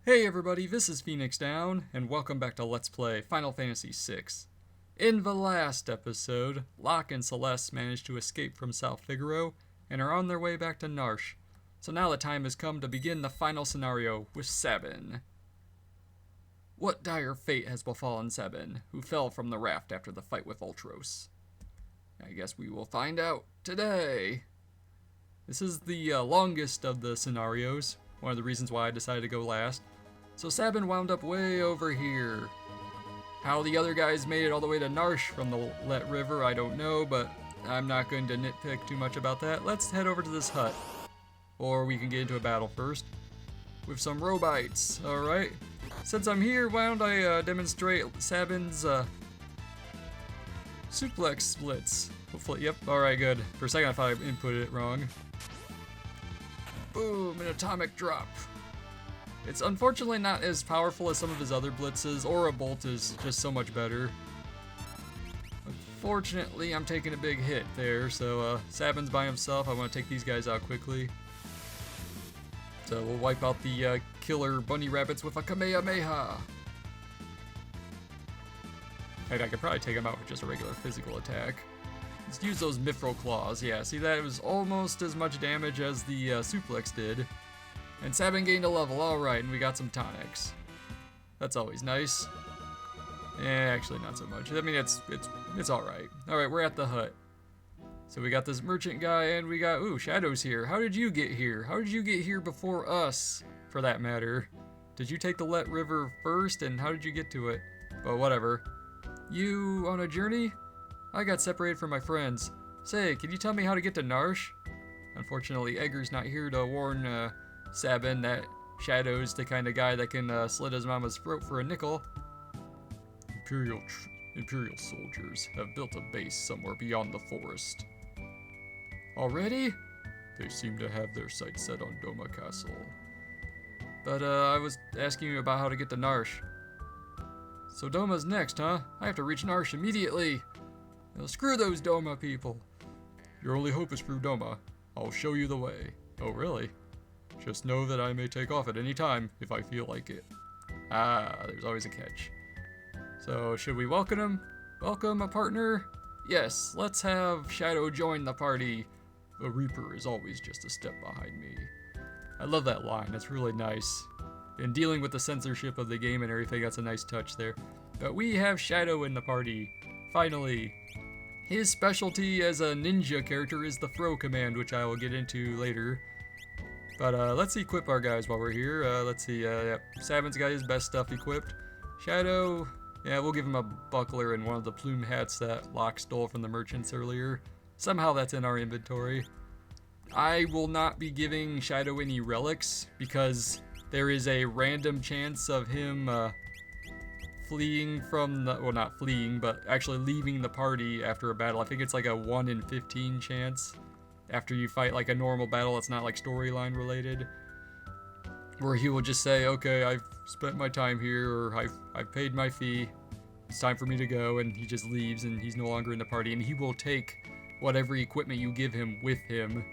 Hey everybody, this is Phoenix Down, and welcome back to Let's Play Final Fantasy VI. In the last episode, Locke and Celeste managed to escape from South Figaro and are on their way back to Narshe. So now the time has come to begin the final scenario with Sabin. What dire fate has befallen Sabin, who fell from the raft after the fight with Ultros? I guess we will find out today. This is the longest of the scenarios, one of the reasons why I decided to go last. So Sabin wound up way over here. How the other guys made it all the way to Narshe from the Let River, I don't know, but I'm not going to nitpick too much about that. Let's head over to this hut. Or we can get into a battle first. With some robites, alright? Since I'm here, why don't I demonstrate Sabin's suplex splits. Hopefully, yep, alright, good. For a second I thought I inputted it wrong. Boom, an atomic drop. It's unfortunately not as powerful as some of his other blitzes, or a bolt is just so much better. Unfortunately, I'm taking a big hit there, so Sabin's by himself. I want to take these guys out quickly. So we'll wipe out the killer bunny rabbits with a Kamehameha. In fact, I could probably take them out with just a regular physical attack. Let's use those mithril claws. Yeah, see, that was almost as much damage as the suplex did. And Sabin gained a level, alright, and we got some tonics. That's always nice. Actually not so much. I mean, it's alright. Alright, we're at the hut. So we got this merchant guy, and we got, ooh, Shadow's here. How did you get here? How did you get here before us, for that matter? Did you take the Let River first, and how did you get to it? Well, whatever. You on a journey? I got separated from my friends. Say, can you tell me how to get to Narshe? Unfortunately, Edgar's not here to warn, Sabin that Shadow's the kind of guy that can slit his mama's throat for a nickel. Imperial soldiers have built a base somewhere beyond the forest. Already? They seem to have their sights set on Doma Castle. But I was asking you about how to get to Narshe. So Doma's next, huh? I have to reach Narshe immediately. Now screw those Doma people. Your only hope is through Doma. I'll show you the way. Oh, really? Just know that I may take off at any time if I feel like it. Ah, there's always a catch. So, should we welcome him? Welcome a partner? Yes, let's have Shadow join the party. A Reaper is always just a step behind me. I love that line, that's really nice. In dealing with the censorship of the game and everything, that's a nice touch there. But we have Shadow in the party, finally. His specialty as a ninja character is the throw command, which I will get into later. But let's equip our guys while we're here. Let's see, yeah, Sabin's got his best stuff equipped. Shadow, yeah, we'll give him a buckler and one of the plume hats that Locke stole from the merchants earlier. Somehow that's in our inventory. I will not be giving Shadow any relics because there is a random chance of him fleeing from the, well, not fleeing, but actually leaving the party after a battle. I think it's like a 1 in 15 chance. After you fight like a normal battle, it's not like storyline related, where he will just say, okay, I've spent my time here, or I've paid my fee, it's time for me to go, and he just leaves and he's no longer in the party, and he will take whatever equipment you give him with him.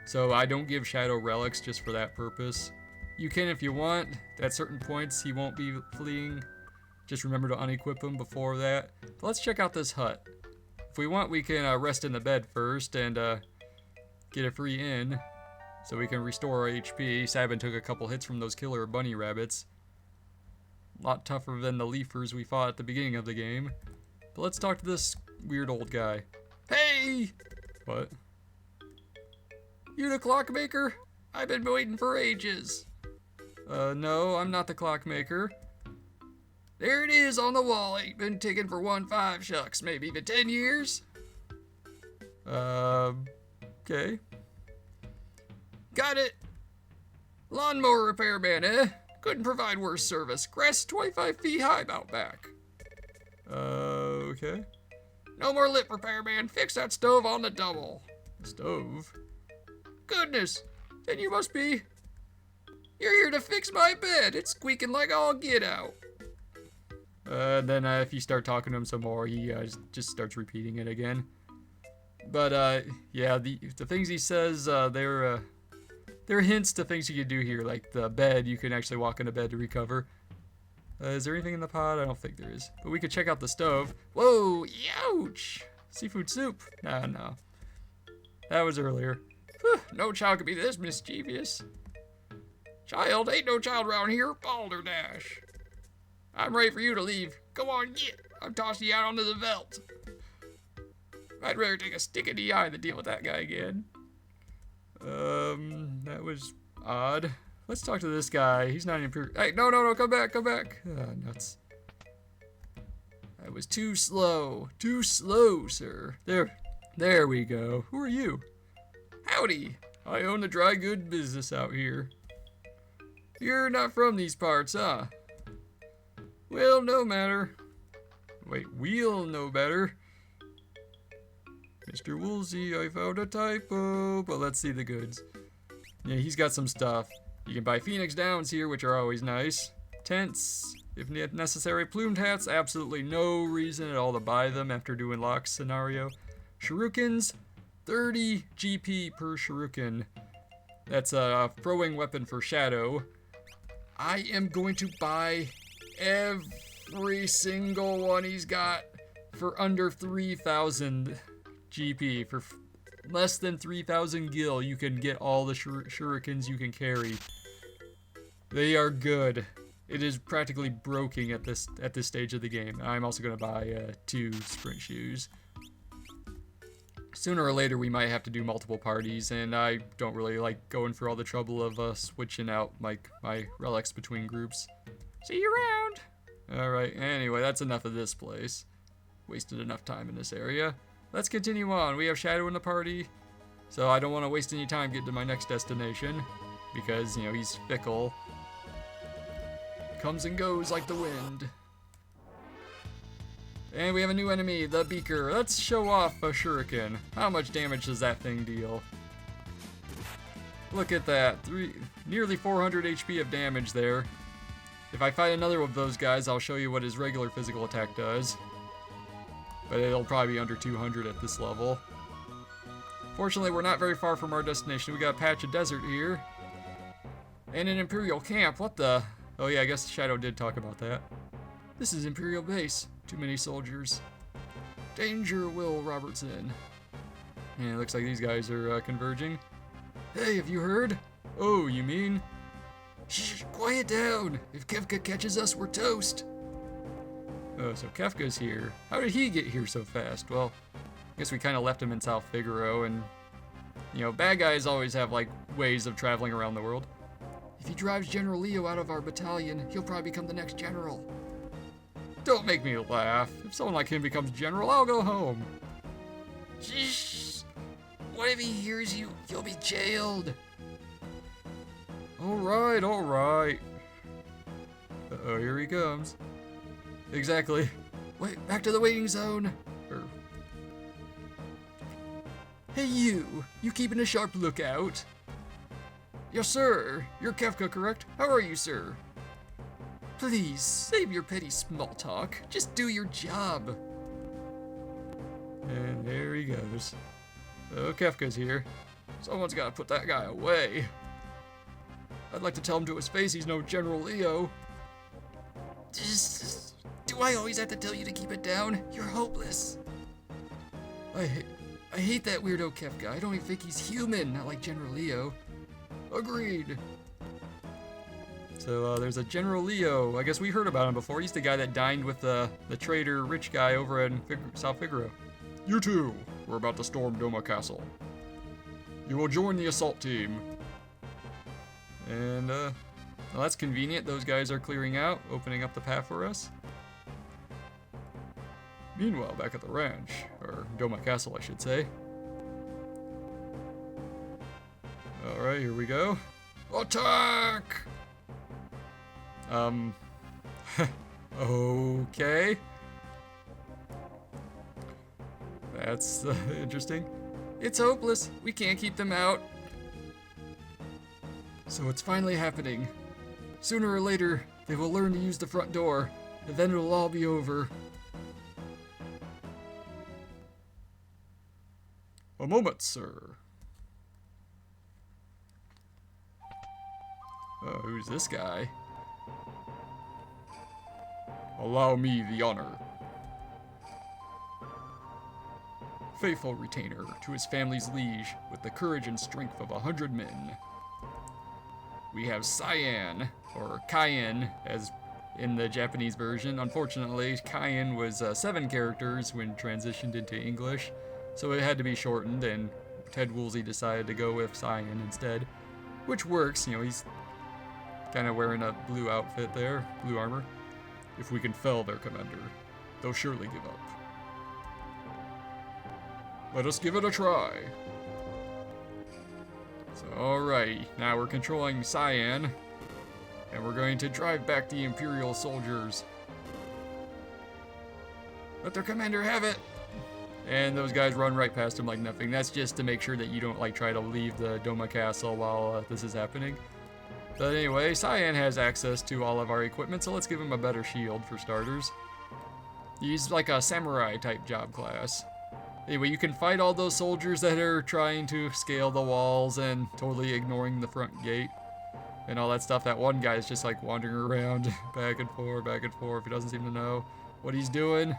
So I don't give Shadow relics just for that purpose. You can if you want. At certain points he won't be fleeing. Just remember to unequip him before that. But let's check out this hut. If we want, we can rest in the bed first and get a free in, so we can restore our HP. Sabin took a couple hits from those killer bunny rabbits. A lot tougher than the leafers we fought at the beginning of the game. But let's talk to this weird old guy. Hey! What? You the clockmaker? I've been waiting for ages. No, I'm not the clockmaker. There it is on the wall. Ain't been ticking for 1.5 shucks, maybe even 10 years? Okay. Got it. Lawnmower repairman, eh? Couldn't provide worse service. Grass 25 feet high out back. Okay. No more lip repairman. Fix that stove on the double. Stove? Goodness. Then you must be... You're here to fix my bed. It's squeaking like all get out. Then if you start talking to him some more, he just starts repeating it again. But yeah, the things he says, they're there are hints to things you can do here, like the bed. You can actually walk in a bed to recover. Is there anything in the pot? I don't think there is. But we could check out the stove. Whoa, ouch! Seafood soup. No. That was earlier. Whew, no child could be this mischievous. Child, ain't no child around here. Balderdash. I'm ready for you to leave. Go on, get. I'm tossing you out onto the veldt. I'd rather take a stick in the eye than deal with that guy again. That was odd. Let's talk to this guy. He's not an Imperial. Hey, no, come back. Nuts. That was too slow. Too slow, sir. There we go. Who are you? Howdy. I own the dry goods business out here. You're not from these parts, huh? Well, no matter. Wait, we'll know better. Mr. Woolsey, I found a typo. But let's see the goods. Yeah, he's got some stuff. You can buy Phoenix Downs here, which are always nice. Tents, if necessary. Plumed hats, absolutely no reason at all to buy them after doing Locke's scenario. Shurikens, 30 GP per shuriken. That's a throwing weapon for Shadow. I am going to buy every single one he's got for under 3,000 GP. For less than 3,000 gil, you can get all the shurikens you can carry. They are good. It is practically broken at this stage of the game. I'm also going to buy 2 sprint shoes. Sooner or later, we might have to do multiple parties, and I don't really like going for all the trouble of switching out my relics between groups. See you around! Alright, anyway, that's enough of this place. Wasted enough time in this area. Let's continue on. We have Shadow in the party, so I don't want to waste any time getting to my next destination, because, you know, he's fickle. Comes and goes like the wind. And we have a new enemy, the Beaker. Let's show off a shuriken. How much damage does that thing deal? Look at that. Nearly 400 HP of damage there. If I fight another of those guys, I'll show you what his regular physical attack does. But it'll probably be under 200 at this level. Fortunately, we're not very far from our destination. We got a patch of desert here. And an Imperial camp. What the? Oh yeah, I guess Shadow did talk about that. This is Imperial Base. Too many soldiers. Danger, Will Robertson. And it looks like these guys are converging. Hey, have you heard? Oh, you mean? Shh, quiet down. If Kefka catches us, we're toast. Oh, so Kefka's here. How did he get here so fast? Well, I guess we kind of left him in South Figaro, and, you know, bad guys always have, like, ways of traveling around the world. If he drives General Leo out of our battalion, he'll probably become the next general. Don't make me laugh. If someone like him becomes general, I'll go home. Shh. What if he hears you? You'll be jailed. Alright. Uh-oh, here he comes. Exactly. Wait, back to the waiting zone. Hey you keeping a sharp lookout? Yes, sir. You're Kefka, correct? How are you, sir? Please, save your petty small talk. Just do your job. And there he goes. So Kefka's here. Someone's gotta put that guy away. I'd like to tell him to his face he's no General Leo. Do I always have to tell you to keep it down? You're hopeless. I hate that weirdo Kefka. I don't even think he's human, not like General Leo. Agreed. So there's a General Leo. I guess we heard about him before. He's the guy that dined with the traitor rich guy over in South Figaro. You two, we're about to storm Doma Castle. You will join the assault team. And well, that's convenient. Those guys are clearing out, opening up the path for us. Meanwhile, back at the ranch, or Doma Castle, I should say. Alright, here we go. Attack! Okay. That's interesting. It's hopeless. We can't keep them out. So it's finally happening. Sooner or later, they will learn to use the front door, and then it'll all be over. A moment, sir. Who's this guy? Allow me the honor. Faithful retainer to his family's liege with the courage and strength of 100 men. We have Cyan, or Cayenne, as in the Japanese version. Unfortunately, Cayenne was 7 characters when transitioned into English, so it had to be shortened, and Ted Woolsey decided to go with Cyan instead, which works. You know, he's kind of wearing a blue outfit there, blue armor. If we can fell their commander, they'll surely give up. Let us give it a try. So, alrighty, now we're controlling Cyan, and we're going to drive back the Imperial soldiers. Let their commander have it! And those guys run right past him like nothing. That's just to make sure that you don't, like, try to leave the Doma castle while this is happening. But anyway, Cyan has access to all of our equipment, so let's give him a better shield for starters. He's like a samurai type job class. Anyway, you can fight all those soldiers that are trying to scale the walls and totally ignoring the front gate and all that stuff. That one guy is just like wandering around back and forth. He doesn't seem to know what he's doing.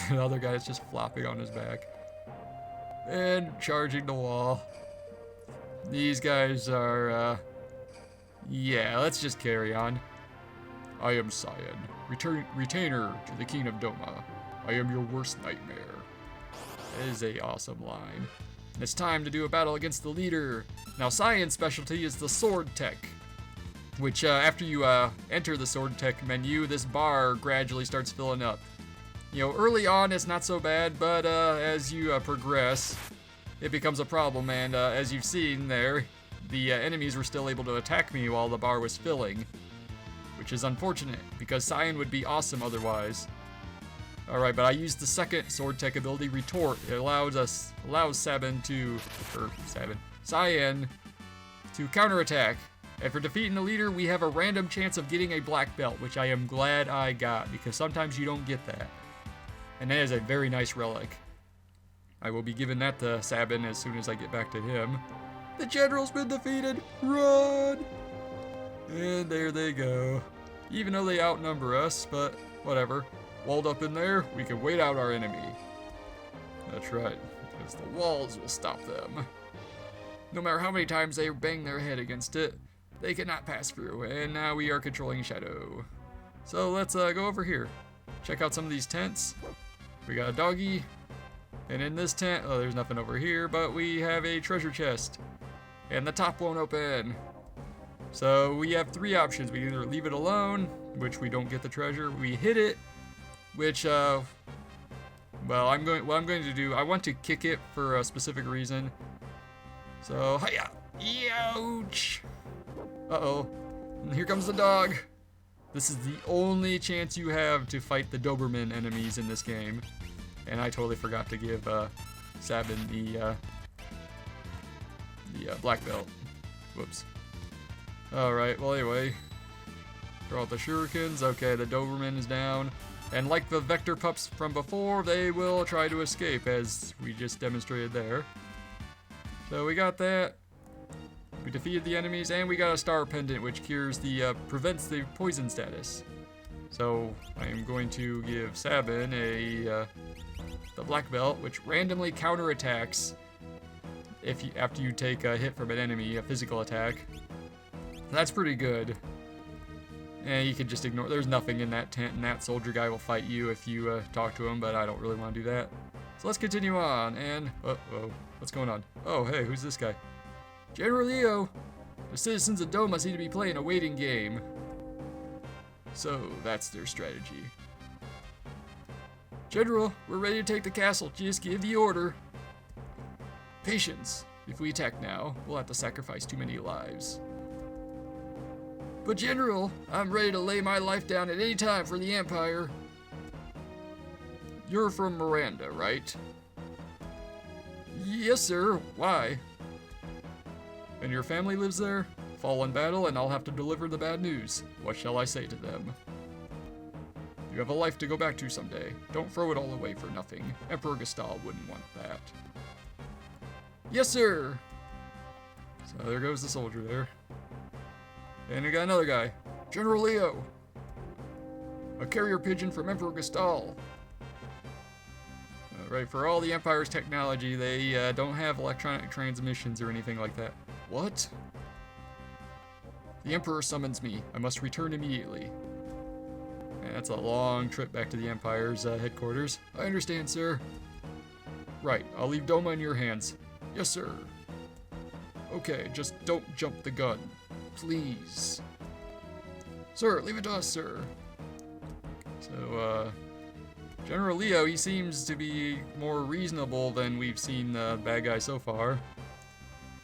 The other guy is just flopping on his back and charging the wall. These guys are, yeah, let's just carry on. I am Cyan, retainer to the King of Doma. I am your worst nightmare. That is a awesome line. It's time to do a battle against the leader. Now, Cyan's specialty is the sword tech, which after you enter the sword tech menu, this bar gradually starts filling up. You know, early on it's not so bad, but as you progress, it becomes a problem. And as you've seen there, the enemies were still able to attack me while the bar was filling, which is unfortunate because Cyan would be awesome otherwise. Alright, but I used the second sword tech ability, Retort. It allows Cyan to counterattack. And for defeating the leader, we have a random chance of getting a black belt, which I am glad I got, because sometimes you don't get that. And that is a very nice relic. I will be giving that to Sabin as soon as I get back to him. The general's been defeated! Run! And there they go. Even though they outnumber us, but whatever. Walled up in there, we can wait out our enemy. That's right, because the walls will stop them. No matter how many times they bang their head against it, they cannot pass through, and now we are controlling Shadow. So let's go over here. Check out some of these tents. We got a doggy, and in this tent, oh, there's nothing over here, but we have a treasure chest, and the top won't open. So we have 3 options. We either leave it alone, which we don't get the treasure, we hit it, which, well, what I'm going to do, I want to kick it for a specific reason. So, hiya! Ouch! Uh-oh. Here comes the dog. This is the only chance you have to fight the Doberman enemies in this game. And I totally forgot to give, Sabin the black belt. Whoops. Alright, well anyway. Throw out the shurikens. Okay, the Doberman is down. And like the Vector pups from before, they will try to escape, as we just demonstrated there. So we got that. We defeated the enemies, and we got a star pendant, which cures the, prevents the poison status. So I am going to give Sabin the black belt, which randomly counterattacks after you take a hit from an enemy, a physical attack. That's pretty good. And you can just ignore, there's nothing in that tent, and that soldier guy will fight you if you talk to him, but I don't really want to do that. So let's continue on, and, uh-oh, what's going on? Oh, hey, who's this guy? General Leo! The citizens of Doma seem to be playing a waiting game. So, that's their strategy. General, we're ready to take the castle, just give the order. Patience. If we attack now, we'll have to sacrifice too many lives. But General, I'm ready to lay my life down at any time for the Empire. You're from Miranda, right? Yes, sir. Why? And your family lives there? Fall in battle and I'll have to deliver the bad news. What shall I say to them? You have a life to go back to someday. Don't throw it all away for nothing. Emperor Gestal wouldn't want that. Yes, sir! So there goes the soldier there. And we got another guy. General Leo. A carrier pigeon from Emperor Gestal. Right, for all the Empire's technology, they don't have electronic transmissions or anything like that. What? The Emperor summons me. I must return immediately. Man, that's a long trip back to the Empire's headquarters. I understand, sir. Right, I'll leave Doma in your hands. Yes, sir. Okay, just don't jump the gun. Please. Sir, leave it to us, sir. So, General Leo, he seems to be more reasonable than we've seen the bad guy so far.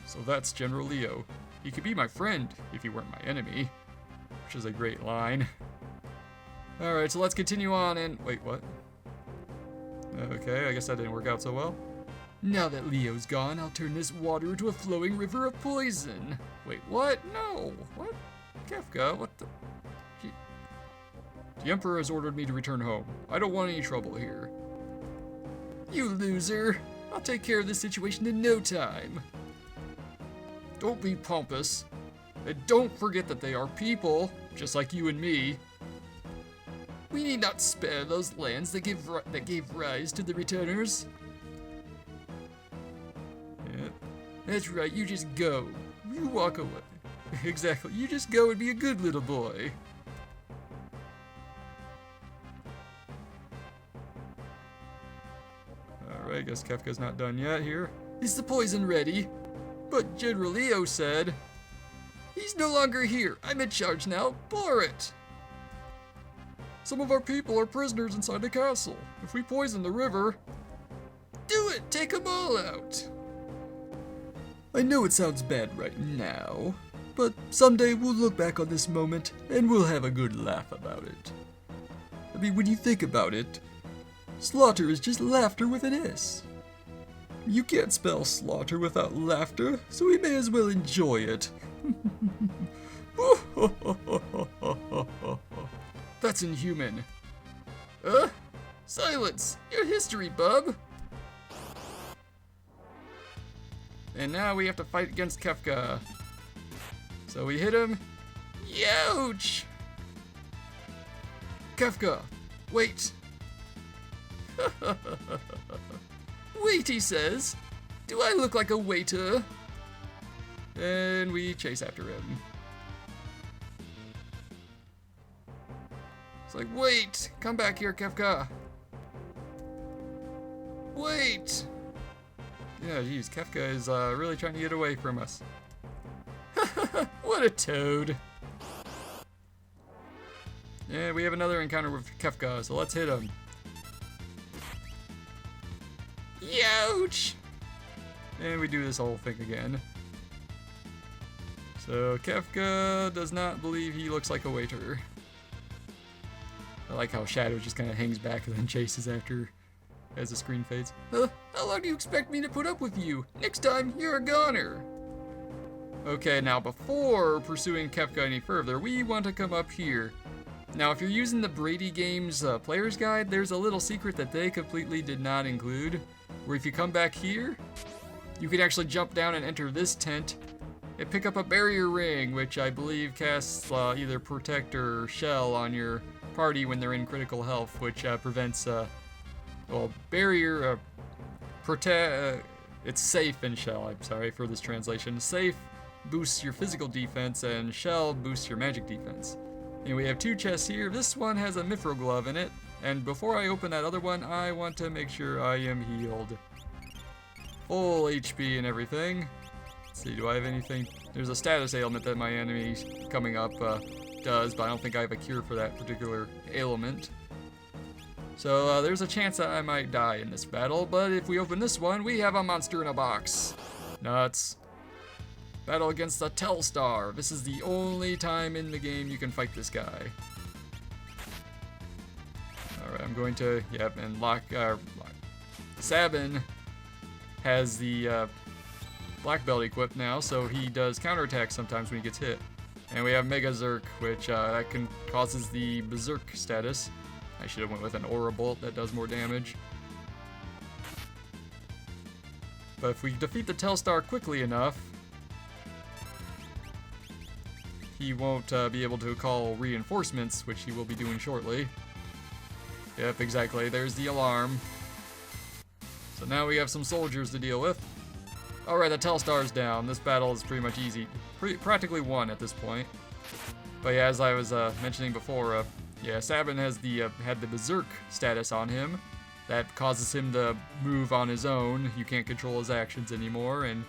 So that's General Leo. He could be my friend if he weren't my enemy. Which is a great line. Alright, so let's continue on and... Wait, what? Okay, I guess that didn't work out so well. Now that Leo's gone, I'll turn this water into a flowing river of poison. Wait, what? No! What? Kefka, what the... The Emperor has ordered me to return home. I don't want any trouble here. You loser! I'll take care of this situation in no time. Don't be pompous. And don't forget that they are people, just like you and me. We need not spare those lands that gave rise to the returners. Yeah, that's right, you just go. You walk away. Exactly, you just go and be a good little boy. Alright, I guess Kefka's not done yet here. Is the poison ready? But General Leo said... He's no longer here. I'm in charge now. Pour it. Some of our people are prisoners inside the castle. If we poison the river... Do it! Take them all out! I know it sounds bad right now, but someday we'll look back on this moment and we'll have a good laugh about it. I mean, when you think about it, slaughter is just laughter with an S. You can't spell slaughter without laughter, so we may as well enjoy it. That's inhuman. Silence! Your history, bub! And now we have to fight against Kefka. So we hit him. Youch! Kefka, wait! Wait, he says. Do I look like a waiter? And we chase after him. It's like, wait! Come back here, Kefka. Wait! Yeah, geez, Kefka is really trying to get away from us. What a toad. Yeah, we have another encounter with Kefka, so let's hit him. Youch! And we do this whole thing again. So Kefka does not believe he looks like a waiter. I like how Shadow just kind of hangs back and then chases after as the screen fades. How long do you expect me to put up with you? Next time, you're a goner. Okay, now before pursuing Kefka any further, we want to come up here. Now, if you're using the Brady Games Player's Guide, there's a little secret that they completely did not include, where if you come back here, you can actually jump down and enter this tent and pick up a barrier ring, which I believe casts either Protect or Shell on your party when they're in critical health, which prevents, well, barrier, it's safe in Shell, I'm sorry for this translation. Safe boosts your physical defense and Shell boosts your magic defense. And we have two chests here. This one has a mithril glove in it, and before I open that other one, I want to make sure I am healed. Full HP and everything. Let's see, do I have anything? There's a status ailment that my enemy coming up does, but I don't think I have a cure for that particular ailment. So there's a chance that I might die in this battle, but if we open this one, we have a monster in a box. Nuts. Battle against the Telstar. This is the only time in the game you can fight this guy. Alright, I'm going to, yep, and Sabin has the black belt equipped now, so he does counterattack sometimes when he gets hit. And we have Mega Zerk, which that causes the Berserk status. I should have went with an Aura Bolt that does more damage. But if we defeat the Telstar quickly enough, he won't be able to call reinforcements, which he will be doing shortly. Yep, exactly. There's the alarm. So now we have some soldiers to deal with. Alright, the Telstar's down. This battle is pretty much easy. Practically won at this point. But yeah, as I was mentioning before, yeah, Sabin has had the Berserk status on him. That causes him to move on his own. You can't control his actions anymore, and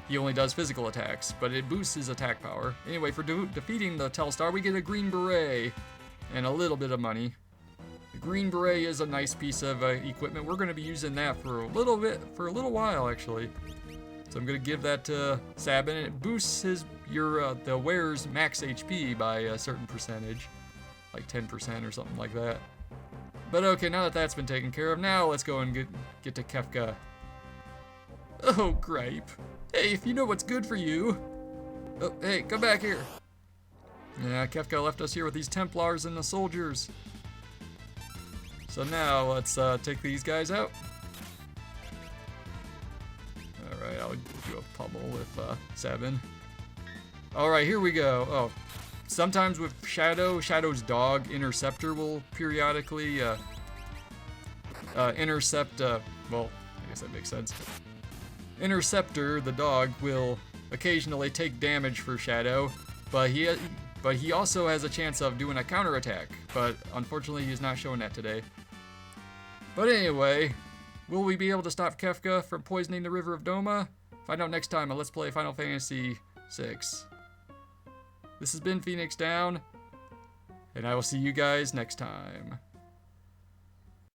he only does physical attacks, but it boosts his attack power. Anyway, for defeating the Telstar, we get a Green Beret and a little bit of money. The Green Beret is a nice piece of equipment. We're going to be using that for a little while, actually. So I'm going to give that to Sabin, and it boosts the wearer's max HP by a certain percentage, like 10% or something like that. But okay, now that that's been taken care of, now let's go and get to Kefka. Oh, gripe. Hey, if you know what's good for you. Oh, hey, come back here. Yeah, Kefka left us here with these Templars and the soldiers. So now let's take these guys out. Alright, I'll do a pummel with Sabin. Alright, here we go. Oh, sometimes with Shadow's dog, Interceptor will periodically intercept, well, I guess that makes sense. Interceptor, the dog, will occasionally take damage for Shadow, but he also has a chance of doing a counterattack, but unfortunately he's not showing that today. But anyway, will we be able to stop Kefka from poisoning the River of Doma? Find out next time on Let's Play Final Fantasy VI. This has been Phoenix Down, and I will see you guys next time.